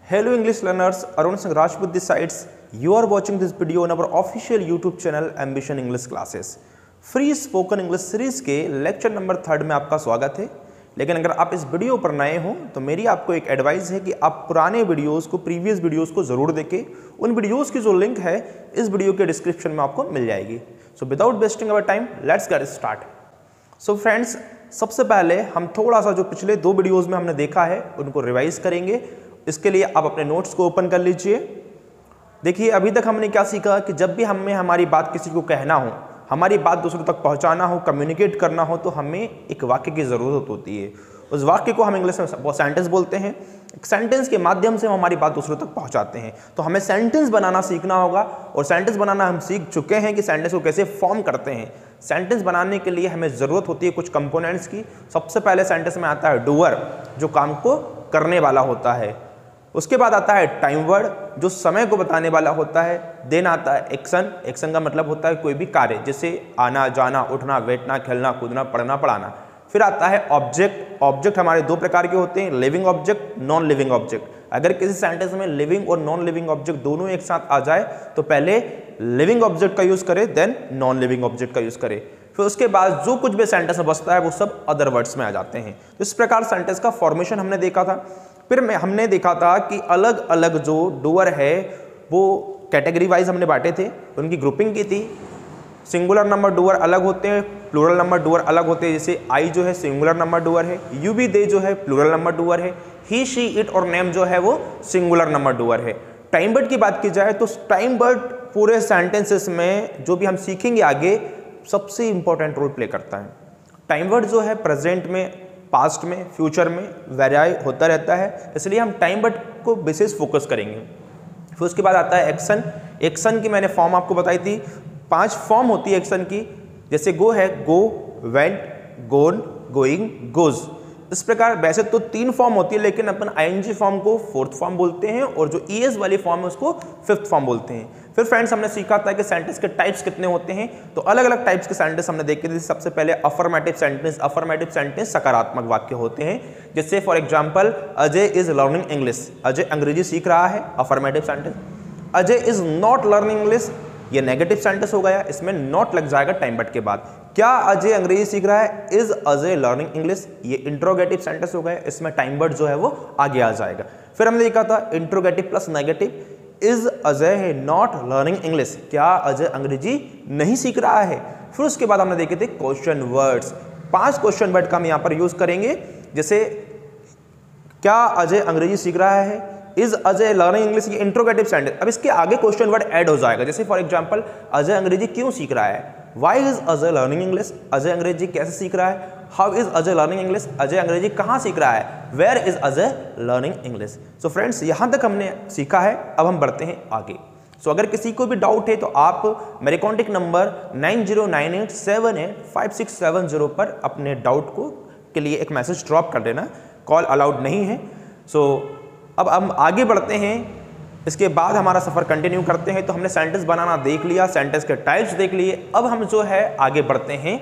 Hello English learners, Arun Singh Rajput this sides. You are watching this video on our official YouTube channel Ambition English Classes. Free spoken English series के lecture number 3 में आपका स्वागत है। लेकिन अगर आप इस वीडियो पर नए हो तो मेरी आपको एक एडवाइस है कि आप पुराने वीडियोस को, प्रीवियस वीडियोस को जरूर देखें। उन वीडियोस की जो लिंक है इस वीडियो के डिस्क्रिप्शन में आपको मिल जाएगी। So without wasting our time let's get start. So friends, सबसे पहले हम थोड़ा सा जो पिछले 2 वीडियोस में हमने देखा है उनको रिवाइज करेंगे। इसके लिए आप अपने नोट्स को ओपन कर लीजिए। देखिए, अभी तक हमने क्या सीखा कि जब भी हमें हमारी बात किसी को कहना हो, हमारी बात दूसरों तक पहुंचाना हो, कम्युनिकेट करना हो, तो हमें एक वाक्य की ज़रूरत होती है। उस वाक्य को हम इंग्लिश में सेंटेंस बोलते हैं। एक सेंटेंस के माध्यम से हम हमारी बात दूसरों तक पहुंचाते हैं। तो हमें सेंटेंस बनाना सीखना होगा, और सेंटेंस बनाना हम सीख चुके हैं कि सेंटेंस को कैसे फॉर्म करते हैं। सेंटेंस बनाने के लिए हमें ज़रूरत होती है कुछ कंपोनेंट्स की। सबसे पहले सेंटेंस में आता है डूअर, जो काम को करने वाला होता है। उसके बाद आता है टाइम वर्ड, जो समय को बताने वाला होता है। देन आता है एक्शन। एक्शन का मतलब होता है कोई भी कार्य, जैसे आना जाना, उठना बैठना, खेलना कूदना, पढ़ना पढ़ाना। फिर आता है ऑब्जेक्ट। ऑब्जेक्ट हमारे 2 प्रकार के होते हैं, living object, non living object. अगर किसी सेंटेंस में लिविंग और नॉन लिविंग ऑब्जेक्ट दोनों एक साथ आ जाए तो पहले लिविंग ऑब्जेक्ट का यूज करें, देन नॉन लिविंग ऑब्जेक्ट का यूज करें। फिर उसके बाद जो कुछ भी सेंटेंस में बचता है वो सब अदर वर्ड्स में आ जाते हैं। तो इस प्रकार सेंटेंस का फॉर्मेशन हमने देखा था। फिर हमने देखा था कि अलग अलग जो डूअर है वो कैटेगरी वाइज हमने बांटे थे, उनकी ग्रुपिंग की थी। सिंगुलर नंबर डूअर अलग होते हैं, प्लूरल नंबर डूअर अलग होते हैं। जैसे आई जो है सिंगुलर नंबर डूअर है, यू बी दे जो है प्लूरल नंबर डूअर है, ही शी इट और नेम जो है वो सिंगुलर नंबर डूअर है। टाइम वर्ड की बात की जाए तो टाइम वर्ड पूरे सेंटेंसेस में जो भी हम सीखेंगे आगे सबसे इंपॉर्टेंट रोल प्ले करता है। टाइम वर्ड जो है प्रेजेंट में, पास्ट में, फ्यूचर में वेरी होता रहता है, इसलिए हम टाइम वर्ड को विशेष फोकस करेंगे। फिर उसके बाद आता है एक्शन। एक्शन की मैंने फॉर्म आपको बताई थी। 5 फॉर्म होती है एक्शन की। जैसे गो है, गो, वेंट, गोन, गोइंग, गोज। इस प्रकार वैसे तो 3 फॉर्म होती है, लेकिन अपन आईएनजी फॉर्म को 4th फॉर्म बोलते हैं और जो ईएस वाली फॉर्म है उसको 5th फॉर्म बोलते हैं। फिर फ्रेंड्स, हमने सीखा था कि सेंटेंस के टाइप्स कितने होते हैं। तो अलग अलग टाइप्स के सेंटेंस हमने देखे थे। सबसे पहले अफर्मेटिव सेंटेंस। अफर्मेटिव सेंटेंस सकारात्मक वाक्य होते हैं। जैसे for example, Ajay is learning English. Ajay अंग्रेजी सीख रहा है, affirmative sentence. Ajay is not learning English, ये नेगेटिव सेंटेंस हो गया, इसमें नॉट लग जाएगा टाइम वर्ड के बाद। क्या अजय अंग्रेजी सीख रहा है? इज अजय लर्निंग इंग्लिश, ये इंट्रोगेटिव सेंटेंस हो गया, इसमें टाइम वर्ड जो है वो आगे आ जाएगा। फिर हमने देखा था interrogative plus negative. Is Ajay not learning English, क्या अजय अंग्रेजी नहीं सीख रहा है? फिर उसके बाद हमने देखे थे क्वेश्चन वर्ड्स। 5 क्वेश्चन वर्ड का हम यहाँ पर यूज करेंगे। जैसे क्या अजय अंग्रेजी सीख रहा है, इज अजय लर्निंग इंग्लिश, ये इंट्रोगेटिव सेंटेंस। अब इसके आगे क्वेश्चन वर्ड ऐड हो जाएगा। जैसे फॉर एग्जांपल, अजय अंग्रेजी क्यों सीख रहा है? Why is Ajay learning English, Ajay अंग्रेजी कैसे सीख रहा है? How is Ajay learning English, Ajay अंग्रेजी कहाँ सीख रहा है? Where is Ajay learning English. So friends, यहाँ तक हमने सीखा है। अब हम बढ़ते हैं आगे। सो अगर किसी को भी डाउट है तो आप मेरे कॉन्टेक्ट नंबर 9098785670 पर अपने डाउट को के लिए एक मैसेज ड्रॉप कर देना। कॉल अलाउड नहीं है। सो अब हम आगे बढ़ते हैं। इसके बाद हमारा सफ़र कंटिन्यू करते हैं। तो हमने सेंटेंस बनाना देख लिया, सेंटेंस के टाइप्स देख लिए। अब हम जो है आगे बढ़ते हैं।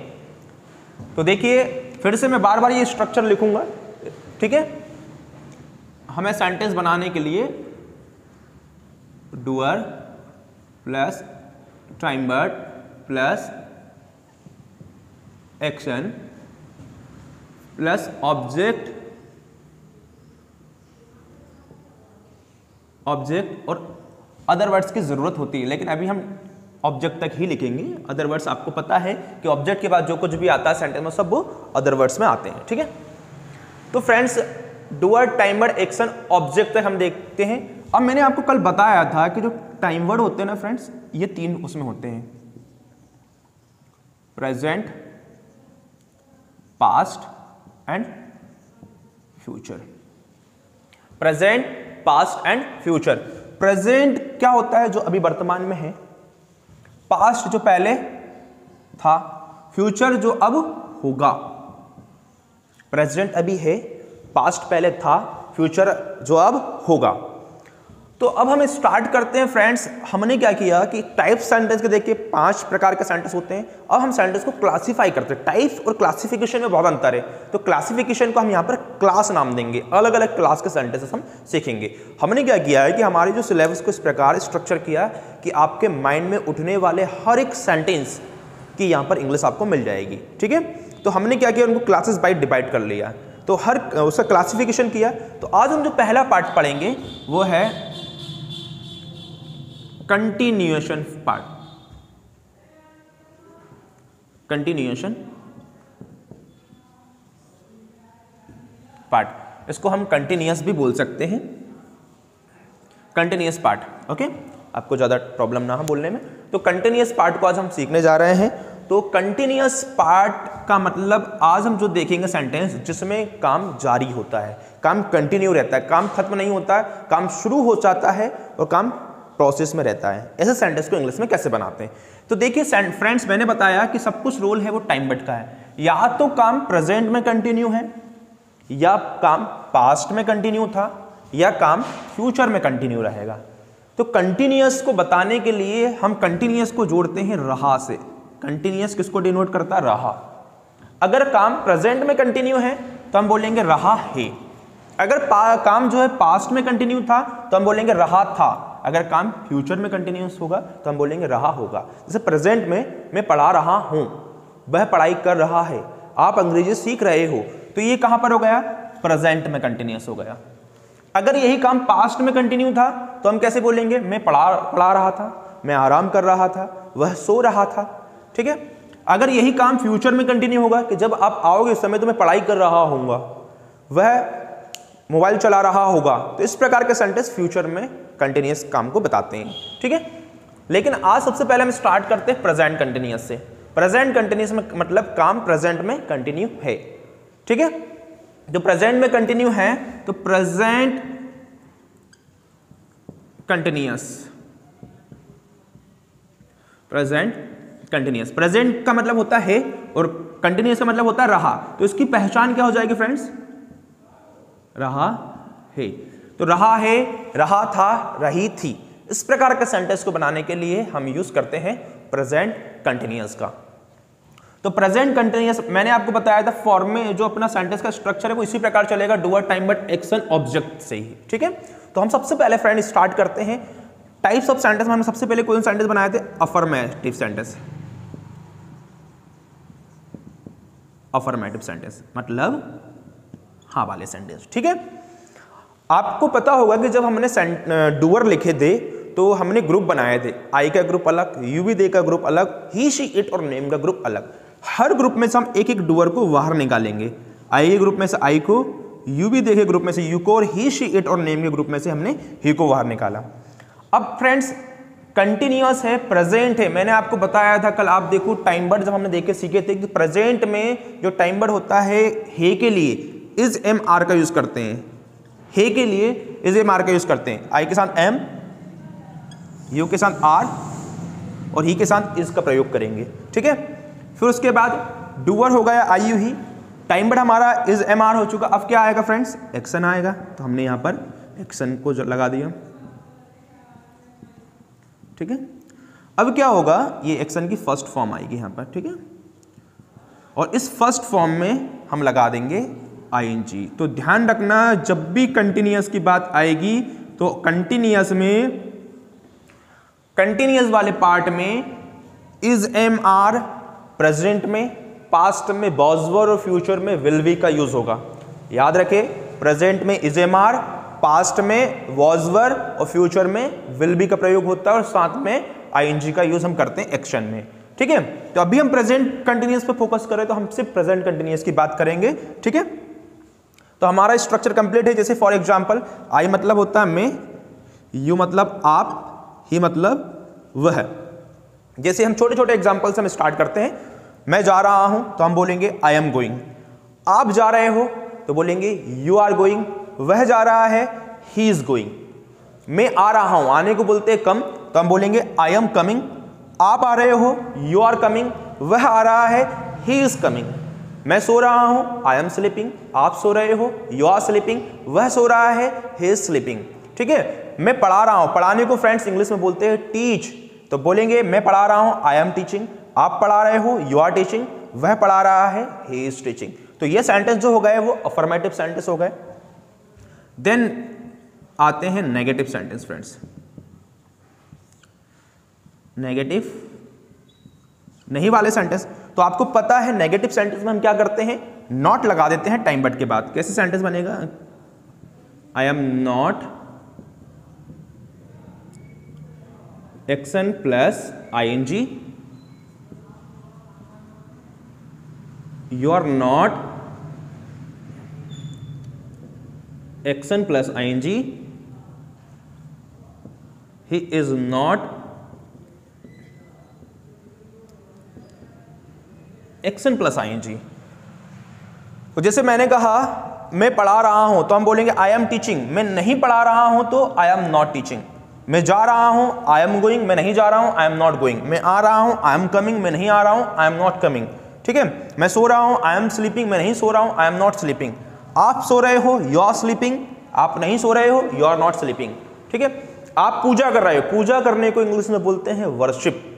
तो देखिए, फिर से मैं बार बार ये स्ट्रक्चर लिखूंगा, ठीक है। हमें सेंटेंस बनाने के लिए doer plus time word plus action plus object और अदर वर्ड्स की जरूरत होती है। लेकिन अभी हम ऑब्जेक्ट तक ही लिखेंगे। अदर वर्ड्स आपको पता है कि ऑब्जेक्ट के बाद जो कुछ भी आता है सेंटेंस में सब वो अदर वर्ड्स में आते हैं, ठीक है। तो friends, doer, time word, action, object तक हम देखते हैं। अब मैंने आपको कल बताया था कि जो टाइम वर्ड होते हैं ना फ्रेंड्स, ये 3 उसमें होते हैं, present, past and future. Present, past and future. Present क्या होता है? जो अभी वर्तमान में है। पास्ट जो पहले था। फ्यूचर जो अब होगा। प्रेजेंट अभी है, पास्ट पहले था, फ्यूचर जो अब होगा। तो अब हम स्टार्ट करते हैं फ्रेंड्स। हमने क्या किया कि टाइप सेंटेंस के देखिए 5 प्रकार के सेंटेंस होते हैं। अब हम सेंटेंस को क्लासिफाई करते हैं। टाइप्स और क्लासिफिकेशन में बहुत अंतर है, तो क्लासिफिकेशन को हम यहाँ पर क्लास नाम देंगे। अलग अलग क्लास के सेंटेंसेस हम सीखेंगे। हमने क्या किया है कि हमारे जो सिलेबस को इस प्रकार स्ट्रक्चर किया कि आपके माइंड में उठने वाले हर एक सेंटेंस की यहाँ पर इंग्लिश आपको मिल जाएगी। ठीक है, तो हमने क्या किया, उनको क्लासेस बाय डिवाइड कर लिया, तो हर उसका क्लासिफिकेशन किया। तो आज हम जो पहला पार्ट पढ़ेंगे वो है कंटिन्यूएशन पार्ट। कंटिन्यूएशन पार्ट, इसको हम कंटिन्यूअस भी बोल सकते हैं, कंटिन्यूअस पार्ट। ओके, आपको ज्यादा प्रॉब्लम ना हो बोलने में। तो कंटिन्यूअस पार्ट को आज हम सीखने जा रहे हैं। तो कंटिन्यूअस पार्ट का मतलब आज हम जो देखेंगे सेंटेंस जिसमें काम जारी होता है, काम कंटिन्यू रहता है, काम खत्म नहीं होता है, काम शुरू हो जाता है और काम प्रोसेस में रहता है। ऐसे सेंटेंस को इंग्लिश में कैसे बनाते हैं? तो देखिए फ्रेंड्स, मैंने बताया कि सब कुछ रोल है वो टाइम वर्ड का है। या तो काम प्रेजेंट में कंटिन्यू है, या काम पास्ट में कंटिन्यू था, या काम फ्यूचर में कंटिन्यू रहेगा। तो कंटिन्यूअस को बताने के लिए हम कंटिन्यूअस को जोड़ते हैं रहा से। कंटिन्यूअस किसको डिनोट करता है? रहा। अगर काम प्रेजेंट में कंटिन्यू है तो हम बोलेंगे रहा है। अगर काम जो है पास्ट में कंटिन्यू था तो हम बोलेंगे रहा था। अगर काम फ्यूचर में कंटिन्यूअस होगा तो हम बोलेंगे रहा होगा। जैसे प्रेजेंट में मैं पढ़ा रहा हूं, वह पढ़ाई कर रहा है, आप अंग्रेजी सीख रहे हो, तो ये कहां पर हो गया? प्रेजेंट में कंटिन्यूअस हो गया। अगर यही काम पास्ट में कंटिन्यू था तो हम कैसे बोलेंगे? मैं पढ़ा रहा था, मैं आराम कर रहा था, वह सो रहा था। ठीक है, अगर यही काम फ्यूचर में कंटिन्यू होगा कि जब आप आओगे इस समय तो मैं पढ़ाई कर रहा हूँगा, वह मोबाइल चला रहा होगा, तो इस प्रकार के सेंटेंस फ्यूचर में कंटिन्यूअस काम को बताते हैं। ठीक है, लेकिन आज सबसे पहले हम स्टार्ट करते हैं प्रेजेंट कंटिन्यूअस से। प्रेजेंट कंटिन्यूअस में मतलब काम प्रेजेंट में कंटिन्यू है। ठीक है, जो प्रेजेंट में कंटिन्यू है तो present continuous. Present continuous, present का मतलब होता है और कंटिन्यूअस का मतलब होता है रहा। तो इसकी पहचान क्या हो जाएगी फ्रेंड्स? रहा है। तो रहा है, रहा था, रही थी। इस प्रकार के सेंटेंस को बनाने के लिए हम यूज करते हैं प्रेजेंट कंटिन्यूअस का। तो प्रेजेंट कंटिन्यूअस मैंने आपको बताया था फॉर्म में जो अपना सेंटेंस का स्ट्रक्चर है वो इसी प्रकार चलेगा, doer, time word, action, object से ही। ठीक है, तो हम सबसे पहले फ्रेंड स्टार्ट करते हैं टाइप्स ऑफ सेंटेंस में। हम सबसे पहले कौन सेंटेंस बनाए थे? Affirmative sentence. अफर्मेटिव सेंटेंस मतलब हाँ वाले सेंटेंस। ठीक है, आपको पता होगा कि जब हमने डूअर लिखे थे तो हमने ग्रुप बनाए थे। आई का ग्रुप अलग, यू बी दे का ग्रुप अलग, ही शी इट और नेम का ग्रुप अलग। हर ग्रुप में से हम एक एक डूअर को बाहर निकालेंगे। आई के ग्रुप में से आई को, यू बी दे के ग्रुप में से यू को, और ही शी इट और नेम के ग्रुप में से हमने ही को बाहर निकाला। अब फ्रेंड्स कंटिन्यूअस है, प्रेजेंट है। मैंने आपको बताया था कल, आप देखो टाइम वर्ड जब हमने देख के सीखे थे कि प्रेजेंट में जो टाइम वर्ड होता है हे के लिए इज एम आर का यूज करते हैं। हे के लिए इज एम आर का यूज करते हैं। आई के साथ एम, यू के साथ आर और ही के साथ इज का प्रयोग करेंगे। ठीक है, फिर उसके बाद डूअर हो गया आई यू ही, टाइम वर्ड हमारा इज एम आर हो चुका। अब क्या आएगा फ्रेंड्स? एक्शन आएगा। तो हमने यहां पर एक्शन को लगा दिया। ठीक है, अब क्या होगा? ये एक्शन की फर्स्ट फॉर्म आएगी यहां पर। ठीक है, और इस फर्स्ट फॉर्म में हम लगा देंगे आईएनजी। तो ध्यान रखना, जब भी कंटिन्यूअस की बात आएगी तो कंटिन्यूअस में, कंटिन्यूअस वाले पार्ट में इज एम आर प्रेजेंट में, पास्ट में वॉज वर और फ्यूचर में विल बी का यूज होगा। याद रखे, प्रेजेंट में इज एम आर, पास्ट में वॉज वर और फ्यूचर में विल बी का प्रयोग होता है, और साथ में आईएनजी का यूज हम करते हैं एक्शन में। ठीक है, तो अभी हम प्रेजेंट कंटिन्यूअस पे फोकस करें तो हम सिर्फ प्रेजेंट कंटिन्यूअस की बात करेंगे। ठीक है, तो हमारा स्ट्रक्चर कंप्लीट है। जैसे फॉर एग्जांपल आई मतलब होता है मैं, यू मतलब आप, ही मतलब वह। जैसे हम छोटे छोटे एग्जांपल से हम स्टार्ट करते हैं। मैं जा रहा हूं तो हम बोलेंगे आई एम गोइंग। आप जा रहे हो तो बोलेंगे यू आर गोइंग। वह जा रहा है, ही इज गोइंग। मैं आ रहा हूं, आने को बोलते हैं कम, तो हम बोलेंगे आई एम कमिंग। आप आ रहे हो, यू आर कमिंग। वह आ रहा है, ही इज कमिंग। मैं सो रहा हूं, आई एम स्लीपिंग। आप सो रहे हो, यू आर स्लीपिंग। वह सो रहा है, ही इज स्लीपिंग। ठीक है। मैं पढ़ा रहा हूं, पढ़ाने को फ्रेंड्स इंग्लिश में बोलते हैं टीच। तो बोलेंगे मैं पढ़ा रहा हूं, आई एम टीचिंग। आप पढ़ा रहे हो, यू आर टीचिंग। वह पढ़ा रहा है, ही इज टीचिंग। तो ये सेंटेंस जो हो गए वो अफर्मेटिव सेंटेंस हो गए। देन आते हैं नेगेटिव सेंटेंस फ्रेंड्स। नेगेटिव नहीं वाले सेंटेंस, तो आपको पता है नेगेटिव सेंटेंस में हम क्या करते हैं, नॉट लगा देते हैं टाइम बट के बाद। कैसे सेंटेंस बनेगा, I am not action plus ING, you are not action plus ING, he is not action plus ING. तो जैसे मैंने कहा मैं पढ़ा रहा हूं तो हम बोलेंगे आई एम टीचिंग। मैं नहीं पढ़ा रहा हूं तो आई एम नॉट टीचिंग। मैं जा रहा हूं, आई एम गोइंग। मैं नहीं जा रहा हूं, आई एम नॉट गोइंग। मैं आ रहा हूं, आई एम कमिंग। मैं नहीं आ रहा हूं, आई एम नॉट कमिंग। ठीक है। मैं सो रहा हूं, आई एम स्लीपिंग। मैं नहीं सो रहा हूं, आई एम नॉट स्लीपिंग। आप सो रहे हो, यू आर स्लीपिंग। आप नहीं सो रहे हो, यू आर नॉट स्लीपिंग। ठीक है। आप पूजा कर रहे हो, पूजा करने को इंग्लिश में बोलते हैं वर्शिप,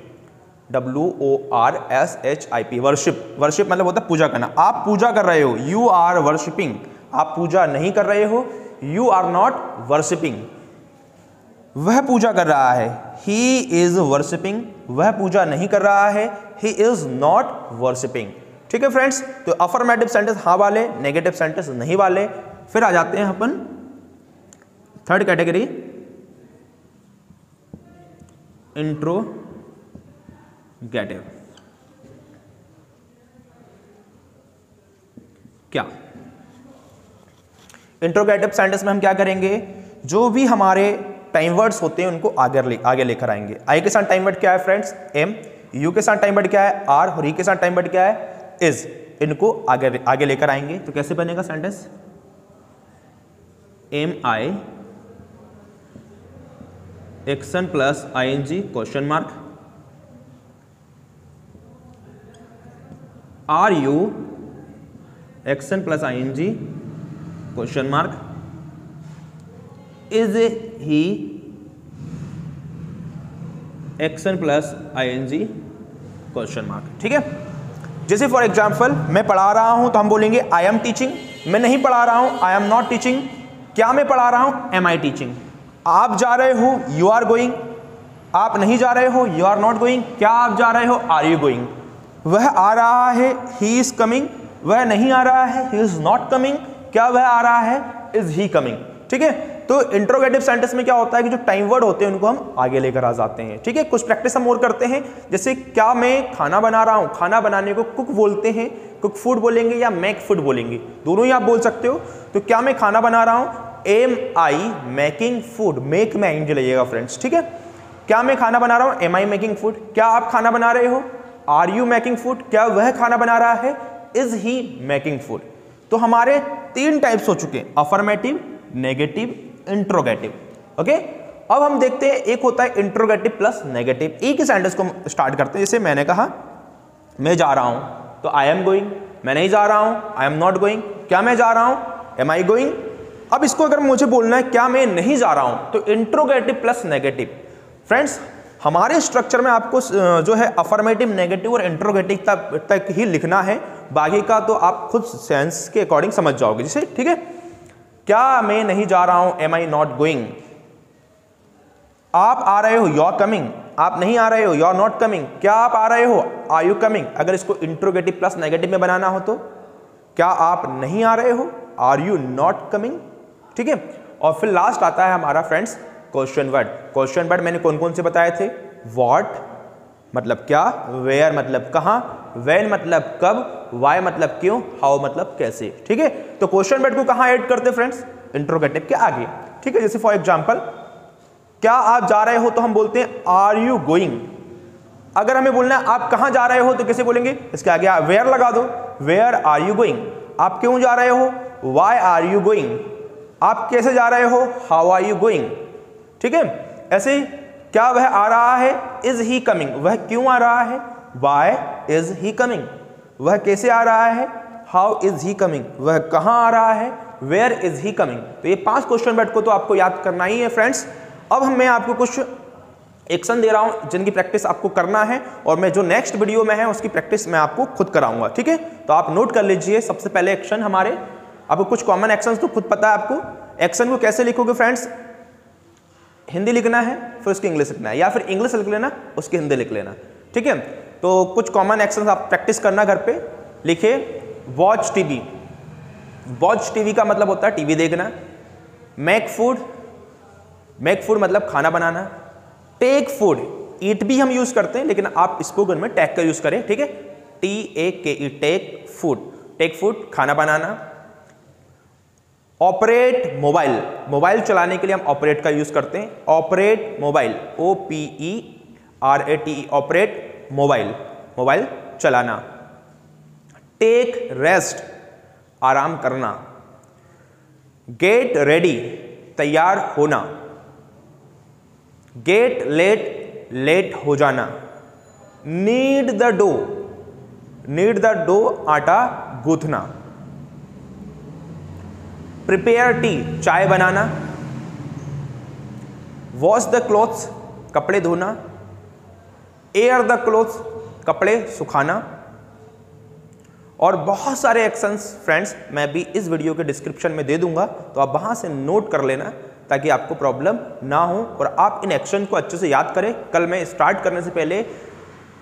WORSHIP, वर्शिप। वर्शिप मतलब होता है पूजा करना। आप पूजा कर रहे हो, यू आर वर्शिपिंग। आप पूजा नहीं कर रहे हो, यू आर नॉट वर्शिपिंग। वह पूजा कर रहा है, ही इज वर्शिपिंग। वह पूजा नहीं कर रहा है, ही इज नॉट वर्शिपिंग। ठीक है फ्रेंड्स। तो अफर्मेटिव सेंटेंस हाँ वाले, नेगेटिव सेंटेंस नहीं वाले। फिर आ जाते हैं अपन थर्ड कैटेगरी, इंट्रोगेटिव। क्या इंट्रोगेटिव सेंटेंस में हम क्या करेंगे, जो भी हमारे टाइम वर्ड्स होते हैं उनको आगे लेकर आएंगे। आई के साथ टाइम वर्ड क्या है फ्रेंड्स, एम। यू के साथ टाइम वर्ड क्या है, आर। और ही के साथ टाइम वर्ड क्या है, इज। इनको आगे लेकर आएंगे। तो कैसे बनेगा sentence, am I action plus ING question mark, are you action plus ING question mark, is he action plus ING question mark. ठीक है। जैसे फॉर एग्जाम्पल मैं पढ़ा रहा हूं तो हम बोलेंगे आई एम टीचिंग। मैं नहीं पढ़ा रहा हूं, आई एम नॉट टीचिंग। क्या मैं पढ़ा रहा हूं, एम आई टीचिंग। आप जा रहे हो, यू आर गोइंग। आप नहीं जा रहे हो, यू आर नॉट गोइंग। क्या आप जा रहे हो, आर यू गोइंग। वह आ रहा है, ही इज कमिंग। वह नहीं आ रहा है, ही इज नॉट कमिंग। क्या वह आ रहा है, इज ही कमिंग। ठीक है। तो इंट्रोगेटिव सेंटेंस में क्या होता है कि जो टाइम वर्ड होते हैं उनको हम आगे लेकर आ जाते हैं। ठीक है। कुछ प्रैक्टिस हम और करते हैं। जैसे क्या मैं खाना बना रहा हूं, खाना बनाने को कुक बोलते हैं, कुक फूड बोलेंगे या मेक फूड बोलेंगे, दोनों ही आप बोल सकते हो। तो क्या मैं खाना बना रहा हूं, am I making food. Make में आईएनजी लगेगा फ्रेंड्स। ठीक है। क्या मैं खाना बना रहा हूं, एम आई मेकिंग फूड। क्या आप खाना बना रहे हो, आर यू मेकिंग फूड। क्या वह खाना बना रहा है, इज ही मेकिंग फूड। तो हमारे 3 टाइप्स हो चुके हैं, अफर्मेटिव, नेगेटिव, इंट्रोगेटिव। ओके। अब हम देखते हैं एक होता है इंट्रोगेटिव प्लस नेगेटिव। एक ही सेंटेंस को स्टार्ट करते हैं। जैसे मैंने कहा मैं जा रहा हूं तो आई एम गोइंग। मैं नहीं जा रहा हूं, आई एम नॉट गोइंग। क्या मैं जा रहा हूं, एम आई गोइंग। अब इसको अगर मुझे बोलना है क्या मैं नहीं जा रहा हूं, तो इंट्रोगेटिव प्लस नेगेटिव। फ्रेंड्स हमारे स्ट्रक्चर में आपको जो है अफर्मेटिव, नेगेटिव और इंट्रोगेटिव तक ही लिखना है। बाकी का तो आप खुद सेंस के अकॉर्डिंग समझ जाओगे। जैसे ठीक है, क्या मैं नहीं जा रहा हूं, एम आई नॉट गोइंग। आप आ रहे हो, यू आर कमिंग। आप नहीं आ रहे हो, यू आर नॉट कमिंग। क्या आप आ रहे हो, आर यू कमिंग। अगर इसको इंट्रोगेटिव प्लस नेगेटिव में बनाना हो तो क्या आप नहीं आ रहे हो, आर यू नॉट कमिंग। ठीक है। और फिर लास्ट आता है हमारा friends question word. Question word मैंने कौन कौन से बताए थे, व्हाट मतलब क्या, वेयर मतलब कहां, व्हेन मतलब कब, वाई मतलब क्यों, हाउ मतलब कैसे। ठीक है। तो क्वेश्चन वर्ड को कहां ऐड करते फ्रेंड्स, इंट्रोगेटिव के आगे। ठीक है। जैसे फॉर एग्जांपल क्या आप जा रहे हो तो हम बोलते हैं आर यू गोइंग। अगर हमें बोलना है आप कहां जा रहे हो तो कैसे बोलेंगे, इसके आगे वेयर लगा दो, वेयर आर यू गोइंग। आप क्यों जा रहे हो, वाई आर यू गोइंग। आप कैसे जा रहे हो, हाउ आर यू गोइंग। ठीक है। ऐसे ही क्या वह आ रहा है, इज ही कमिंग। वह क्यों आ रहा है, वाई इज ही कमिंग। वह कैसे आ रहा है, हाउ इज ही कमिंग। वह कहां आ रहा है, वेयर इज ही कमिंग। तो ये 5 क्वेश्चन बैठ को तो आपको याद करना ही है फ्रेंड्स। अब मैं आपको कुछ एक्शन दे रहा हूं जिनकी प्रैक्टिस आपको करना है, और मैं जो नेक्स्ट वीडियो में है उसकी प्रैक्टिस मैं आपको खुद कराऊंगा, ठीक है। तो आप नोट कर लीजिए। सबसे पहले एक्शन हमारे, आपको कुछ कॉमन एक्शन तो खुद पता है आपको। एक्शन को कैसे लिखोगे फ्रेंड्स, हिंदी लिखना है फिर उसकी इंग्लिश लिखना है, या फिर इंग्लिश लिख लेना उसकी हिंदी लिख लेना, ठीक है। तो कुछ कॉमन एक्शन आप प्रैक्टिस करना घर पे। लिखे वॉच टीवी, वॉच टीवी का मतलब होता है टीवी देखना। मेक फूड, मेक फूड मतलब खाना बनाना। टेक फूड, ईट भी हम यूज करते हैं लेकिन आप स्पोकन में टेक का यूज करें, ठीक है। TAKE, take food, take food खाना बनाना। ऑपरेट मोबाइल, मोबाइल चलाने के लिए हम ऑपरेट का यूज करते हैं। Operate mobile, OPERATE, operate mobile, mobile चलाना। टेक रेस्ट, आराम करना। गेट रेडी, तैयार होना। गेट लेट, लेट हो जाना। Knead the dough, knead the dough, आटा गूंथना। प्रिपेयर टी, चाय बनाना। वॉश द क्लॉथ्स, कपड़े धोना। एयर द क्लॉथ्स, कपड़े सुखाना। और बहुत सारे एक्शंस फ्रेंड्स मैं भी इस वीडियो के डिस्क्रिप्शन में दे दूंगा, तो आप वहां से नोट कर लेना ताकि आपको प्रॉब्लम ना हो और आप इन एक्शन को अच्छे से याद करें। कल मैं स्टार्ट करने से पहले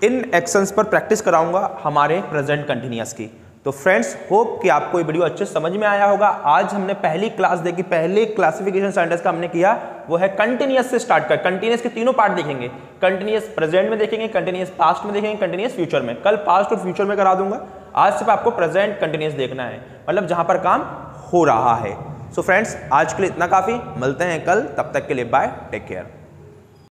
इन एक्शंस पर प्रैक्टिस कराऊंगा हमारे प्रेजेंट कंटिन्यूअस की। तो फ्रेंड्स होप कि आपको ये वीडियो अच्छे से समझ में आया होगा। आज हमने पहली क्लास देखी, पहले क्लासिफिकेशन सेंटेंस का हमने किया वो है कंटिन्यूअस से स्टार्ट कर। कंटिन्यूअस के तीनों पार्ट देखेंगे, कंटिन्यूअस प्रेजेंट में देखेंगे, कंटिन्यूअस पास्ट में देखेंगे, कंटिन्यूअस फ्यूचर में। कल पास्ट और फ्यूचर में करा दूंगा, आज सिर्फ आपको प्रेजेंट कंटिन्यूअस देखना है, मतलब जहां पर काम हो रहा है। सो फ्रेंड्स आज के लिए इतना काफी, मिलते हैं कल, तब तक के लिए बाय, टेक केयर।